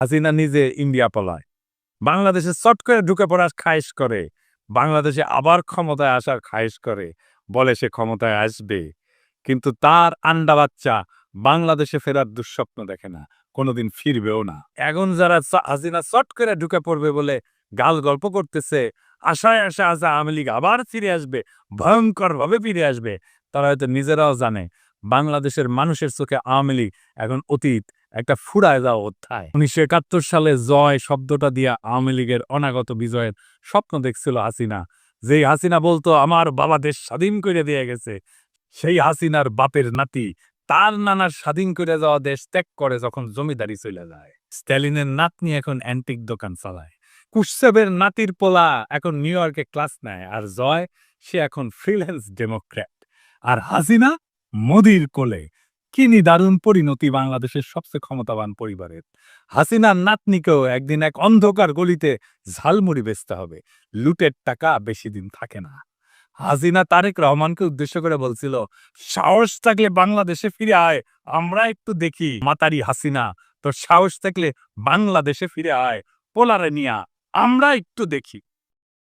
হাসিনা নিজে ইন্ডিয়া পলায়, বাংলাদেশে চট করে ঢুকে পড়ার খায়েশ করে, বাংলাদেশে আবার ক্ষমতায় আসার খায়েশ করে, বলে সে ক্ষমতায় আসবে। কিন্তু তার আন্ডা বাচ্চা বাংলাদেশে ফেরার দুঃস্বপ্ন দেখে না, কোনোদিন ফিরবেও না। এখন যারা হাসিনা চট করে ঢুকে পড়বে বলে গাল গল্প করতেছে, আশায় আশা আছে আওয়ামী লীগ আবার ফিরে আসবে, ভয়ঙ্করভাবে ফিরে আসবে, তারা হয়তো নিজেরাও জানে বাংলাদেশের মানুষের চোখে আওয়ামী লীগ এখন অতীত, একটা ফুরায় যাওয়া অধ্যায়। ১৯৭১ সালে জয় শব্দটা দিয়ে আওয়ামী লীগের অনাগত বিজয়ের স্বপ্ন দেখছিল হাসিনা। যেই হাসিনা বলতো আমার বাবা দেশ স্বাধীন করে দিয়ে গেছে, সেই হাসিনার বাপের নাতি তার নানার স্বাধীন করে যাওয়া দেশ ত্যাগ করে যখন জমিদারি চলে যায়। স্ট্যালিনের নাতনি এখন অ্যান্টিক দোকান চালায়, কুশ্চেবের নাতির পোলা এখন নিউ ইয়র্কে ক্লাস নেয়, আর জয় সে এখন ফ্রিল্যান্স ডেমোক্র্যাট, আর হাসিনা মোদির কোলে। কি দারুণ পরিণতি বাংলাদেশের সবচেয়ে ক্ষমতাবান পরিবারের। হাসিনার নাতনিকেও একদিন এক অন্ধকার গলিতে ঝালমুড়ি বেচতে হবে, লুটের টাকা বেশি দিন থাকে না। হাসিনা তারেক রহমানকে উদ্দেশ্য করে বলছিল, সাহস থাকলে বাংলাদেশে ফিরে আয়, আমরা একটু দেখি। মাতারি হাসিনা, তোর সাহস থাকলে বাংলাদেশে ফিরে আয়, পোলারে নিয়া আমরা একটু দেখি।